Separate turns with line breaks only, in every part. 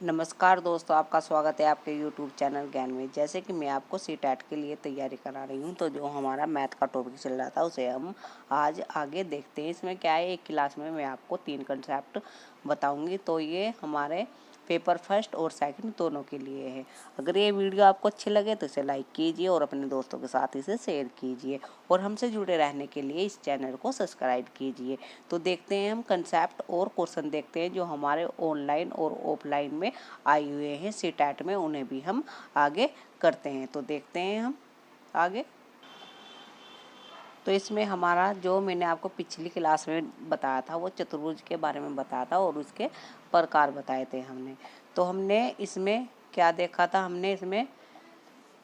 नमस्कार दोस्तों, आपका स्वागत है आपके YouTube चैनल ज्ञान में। जैसे कि मैं आपको सीटेट के लिए तैयारी करा रही हूँ, तो जो हमारा मैथ का टॉपिक चल रहा था उसे हम आज आगे देखते हैं। इसमें क्या है, एक क्लास में मैं आपको 3 कंसेप्ट बताऊंगी, तो ये हमारे पेपर फर्स्ट और सेकंड दोनों के लिए है। अगर ये वीडियो आपको अच्छी लगे तो इसे लाइक कीजिए और अपने दोस्तों के साथ इसे शेयर कीजिए और हमसे जुड़े रहने के लिए इस चैनल को सब्सक्राइब कीजिए। तो देखते हैं हम कंसेप्ट और क्वेश्चन देखते हैं जो हमारे ऑनलाइन और ऑफलाइन में आए हुए हैं सीटेट में, उन्हें भी हम आगे करते हैं। तो देखते हैं हम आगे। तो इसमें हमारा जो मैंने आपको पिछली क्लास में बताया था वो चतुर्भुज के बारे में बताया था और उसके प्रकार बताए थे हमने। तो हमने इसमें क्या देखा था,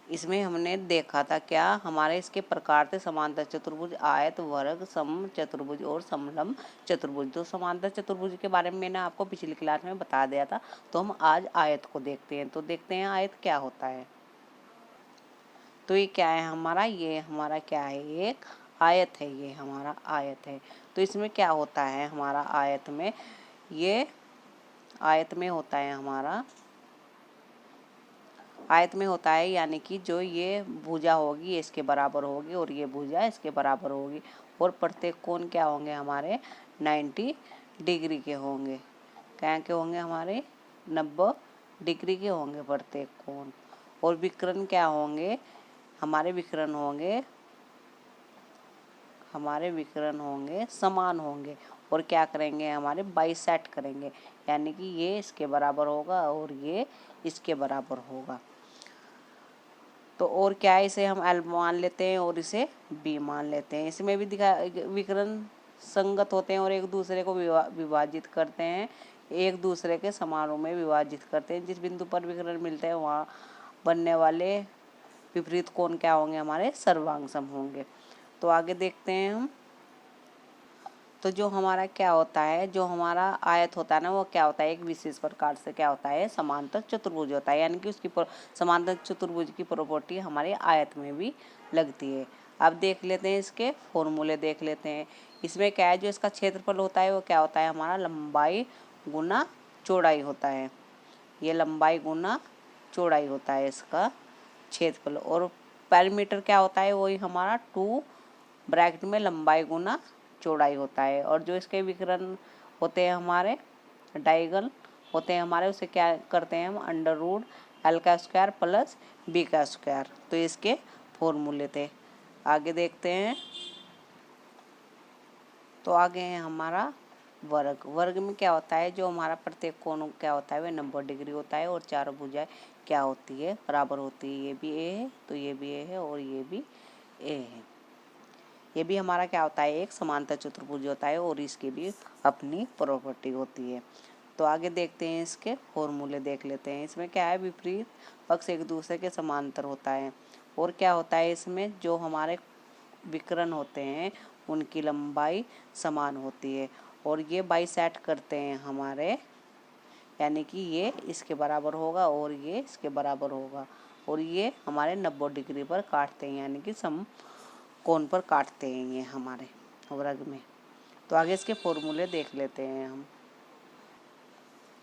इसमें हमने देखा था क्या, हमारे इसके प्रकार थे समांतर चतुर्भुज, आयत, वर्ग, सम चतुर्भुज और समलंब चतुर्भुज। तो समांतर चतुर्भुज के बारे में मैंने आपको पिछली क्लास में बता दिया था। तो हम आज आयत को देखते हैं। तो देखते हैं आयत क्या होता है। तो ये क्या है हमारा, ये हमारा क्या है, एक आयत है। ये हमारा आयत है। तो इसमें क्या होता है हमारा आयत में, ये आयत में होता है हमारा, आयत में होता है यानी कि जो ये भुजा होगी ये इसके बराबर होगी और ये भुजा इसके बराबर होगी और प्रत्येक कोण क्या होंगे हमारे 90 डिग्री के होंगे। क्या के होंगे हमारे 90 डिग्री के होंगे प्रत्येक कोण। और विकर्ण क्या होंगे हमारे, विकर्ण होंगे समान होंगे। और क्या करेंगे हमारे बाइसेक्ट करेंगे, यानी कि ये इसके बराबर होगा और ये इसके बराबर होगा। तो और क्या है, इसे हम एल मान लेते हैं और इसे बी मान लेते हैं। इसमें भी विकर्ण संगत होते हैं और एक दूसरे को विभाजित करते हैं, एक दूसरे के समानों में विभाजित करते हैं। जिस बिंदु पर विकर्ण मिलते हैं वहाँ बनने वाले विपरीत कोण क्या होंगे हमारे, सर्वांग सम होंगे। तो आगे देखते हैं हम। तो जो हमारा क्या होता है, जो हमारा आयत होता है ना, वो क्या होता है, एक विशेष प्रकार से क्या होता है, समांतर चतुर्भुज होता है। यानी कि उसकी समांतर चतुर्भुज की प्रॉपर्टी हमारे आयत में भी लगती है। अब देख लेते हैं, इसके फॉर्मूले देख लेते हैं। इसमें क्या है, जो इसका क्षेत्रफल होता है वो क्या होता है हमारा, लंबाई गुना चौड़ाई होता है। ये लंबाई गुना चौड़ाई होता है इसका क्षेत्रफल। और पेरीमीटर क्या होता है, वही हमारा 2 ब्रैकेट में लंबाई गुना चौड़ाई होता है। और जो इसके विकर्ण होते हैं हमारे, डायगोनल होते हैं हमारे, उसे क्या करते हैं हम, अंडर रूट एल का स्क्वायर प्लस बी का स्क्वायर। तो इसके फॉर्मूले थे। आगे देखते हैं। तो आगे है हमारा वर्ग। वर्ग में क्या होता है, जो हमारा प्रत्येक कोण क्या होता है वह 90 डिग्री होता है और चारों भुजाएं क्या होती है, बराबर होती है। ये भी ए है तो ये भी ए है और ये भी ए है। ये भी हमारा क्या होता है, एक समांतर चतुर्भुज होता है और इसकी भी अपनी प्रॉपर्टी होती है। तो आगे देखते हैं, इसके फॉर्मूले देख लेते हैं। इसमें क्या है, विपरीत पक्ष एक दूसरे के समांतर होता है। और क्या होता है इसमें, जो हमारे विकर्ण होते हैं उनकी लंबाई समान होती है और ये बाइसेक्ट करते हैं हमारे, यानी कि ये इसके बराबर होगा और ये इसके बराबर होगा और ये हमारे 90 डिग्री पर काटते हैं, यानी कि सम कोण पर काटते हैं ये हमारे वर्ग में। तो आगे इसके फॉर्मूले देख लेते हैं हम।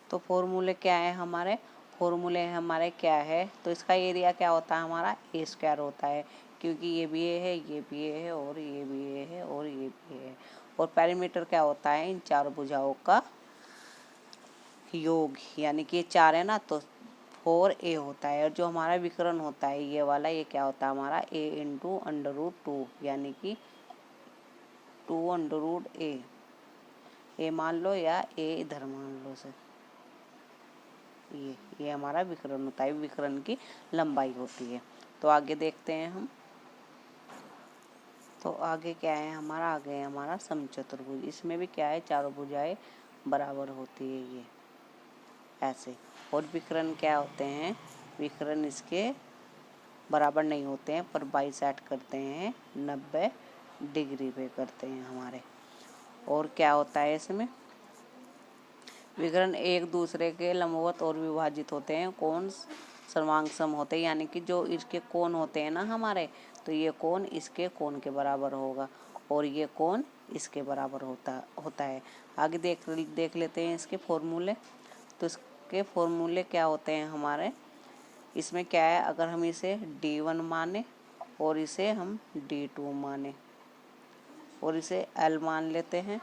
तो फॉर्मूले क्या है हमारे, फॉर्मूले हमारे क्या है, तो इसका एरिया क्या होता है हमारा, ए स्क्वायर होता है, क्योंकि ये भी ए है, ये भी ए है और ये भी ए है और ये भी ए है। और पेरीमीटर क्या होता है, इन चारों भुजाओं का योग, यानी कि ये 4 है ना, तो 4a होता है। और जो हमारा विकर्ण होता है ये वाला, ये क्या होता है हमारा, a इंटू अंडर रूट 2, यानी कि 2 अंडर रूट ए मान लो या a इधर मान लो से, ये हमारा विकर्ण होता है, विकर्ण की लंबाई होती है। तो आगे देखते हैं हम। तो आगे क्या है हमारा, आगे है हमारा समचतुर्भुज। इसमें भी क्या है, चारों भुजाएं बराबर होती है, ये ऐसे। और विकर्ण क्या होते हैं, विकर्ण इसके बराबर नहीं होते हैं पर बाइसेक्ट करते हैं, 90 डिग्री पे करते हैं हमारे। और क्या होता है इसमें, विकर्ण एक दूसरे के लंबवत और विभाजित होते हैं, कोण सर्वांग सम होते हैं, यानी कि जो इसके कोण होते हैं ना हमारे, तो ये कोण इसके कोण के बराबर होगा और ये कोण इसके बराबर होता है। आगे देख लेते हैं इसके फॉर्मूले। तो के फॉर्मूले क्या होते हैं हमारे, इसमें क्या है, अगर हम इसे D1 माने और इसे हम D2 माने और इसे L मान लेते हैं,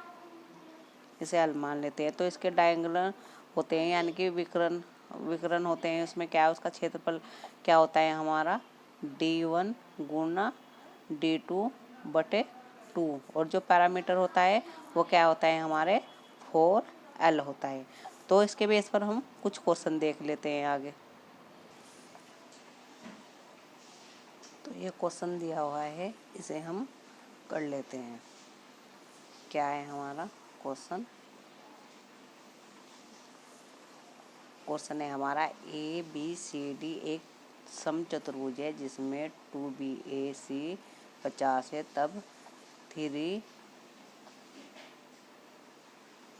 इसे L मान लेते हैं, तो इसके डायगोनल होते हैं यानी कि विकर्ण होते हैं। उसमें क्या है, उसका क्षेत्रफल क्या होता है हमारा D1 गुना D2/2 और जो पैरामीटर होता है वो क्या होता है हमारे 4L होता है। तो इसके बेस पर हम कुछ क्वेश्चन देख लेते हैं आगे। तो ये क्वेश्चन दिया हुआ है, इसे हम कर लेते हैं। क्या है हमारा क्वेश्चन है हमारा ABCD एक समचतुर्भुज है जिसमें 2BAC 50 है, तब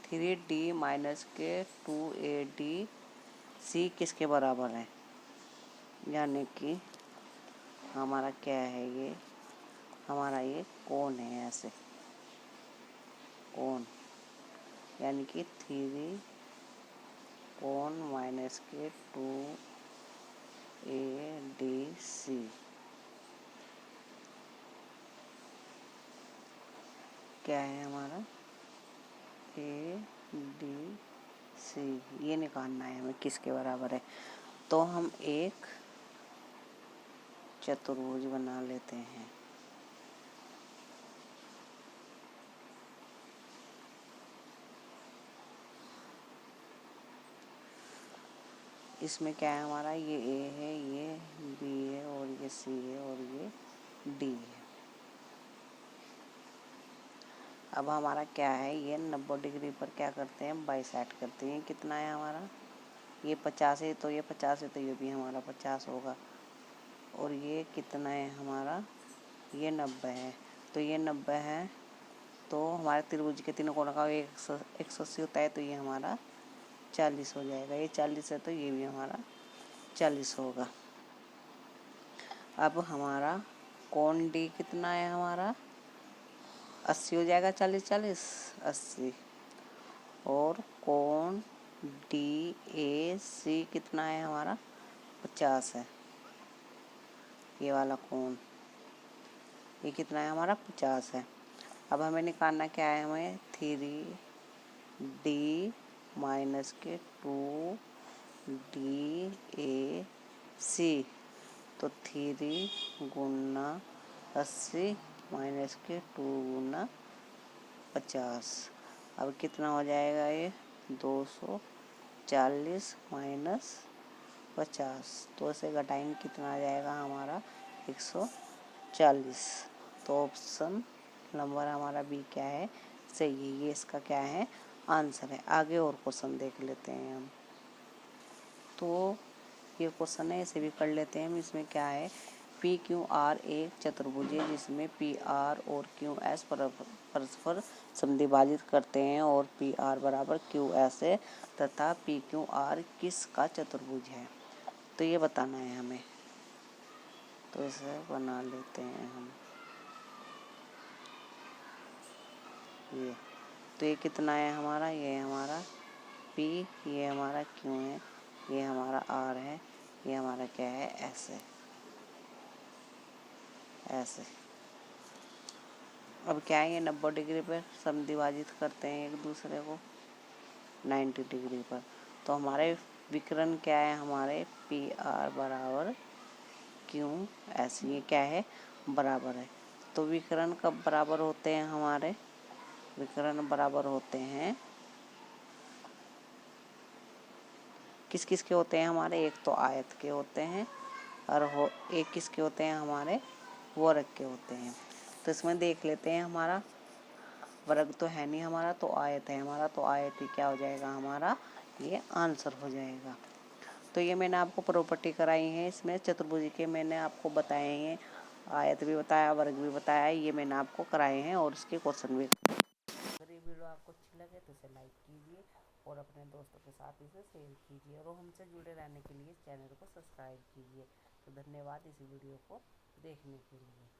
3D माइनस के 2ADC किसके बराबर है। यानी कि हमारा क्या है, ये हमारा ये कोण है, ऐसे कोण यानी कि 3 कोण माइनस के 2ADC क्या है हमारा ADC, ये निकालना है हमें किसके बराबर है। तो हम एक चतुर्भुज बना लेते हैं। इसमें क्या है हमारा, ये A है, ये B है और ये C है और ये D है। अब हमारा क्या है, ये 90 डिग्री पर क्या करते हैं, बाइसेक्ट करते हैं। कितना है हमारा, ये 50 है तो ये 50 है तो ये भी हमारा 50 होगा। और ये कितना है हमारा, ये 90 है तो ये 90 है। तो हमारे त्रिभुज के तीनों कोणों का 180 होता है तो ये हमारा 40 हो जाएगा। ये 40 है तो ये भी हमारा 40 होगा। अब हमारा कोण D कितना है हमारा 80 हो जाएगा, 40 80। और कोण DAC कितना है हमारा 50 है। ये वाला कोण ये कितना है हमारा 50 है। अब हमें निकालना क्या है, हमें 3D माइनस के 2DAC, तो 3 गुना 80 माइनस के 2 गुना 50। अब कितना हो जाएगा, ये 240 माइनस 50, तो इसे घटाएंगे कितना आ जाएगा हमारा 140। तो ऑप्शन नंबर हमारा B क्या है, सही है। ये इसका क्या है, आंसर है। आगे और क्वेश्चन देख लेते हैं हम। तो ये क्वेश्चन है, इसे भी कर लेते हैं हम। इसमें क्या है, PQR एक चतुर्भुज है जिसमें PR और QS परस्पर समद्विभाजित करते हैं और PR बराबर QS है तथा PQR किस का चतुर्भुज है, तो ये बताना है हमें। तो इसे बना लेते हैं हम। ये तो ये कितना है हमारा, ये हमारा P, ये हमारा Q है, ये हमारा R है, ये हमारा क्या है S है, ऐसे। अब क्या है, ये 90 डिग्री पर समद्विभाजित करते हैं एक दूसरे को 90 डिग्री पर। तो हमारे विकर्ण क्या है, हमारे PR बराबर QS, ये क्या है बराबर है। तो विकर्ण कब बराबर होते हैं हमारे, विकर्ण बराबर होते हैं किस किस के होते हैं हमारे, एक तो आयत के होते हैं और एक किसके होते हैं हमारे वर्ग के होते हैं। तो इसमें देख लेते हैं, हमारा वर्ग तो है नहीं हमारा, तो आयत है हमारा, तो आयत ही क्या हो जाएगा हमारा, ये आंसर हो जाएगा। तो ये मैंने आपको प्रॉपर्टी कराई है, इसमें चतुर्भुज के मैंने आपको बताए हैं, आयत भी बताया, वर्ग भी बताया, ये मैंने आपको कराए हैं और इसके क्वेश्चन भी। अगर ये वीडियो आपको अच्छी लगे तो इसे लाइक कीजिए और अपने दोस्तों के साथ इसे शेयर कीजिए और हमसे जुड़े रहने के लिए चैनल को सब्सक्राइब कीजिए। तो धन्यवाद इस वीडियो को देखने के लिए।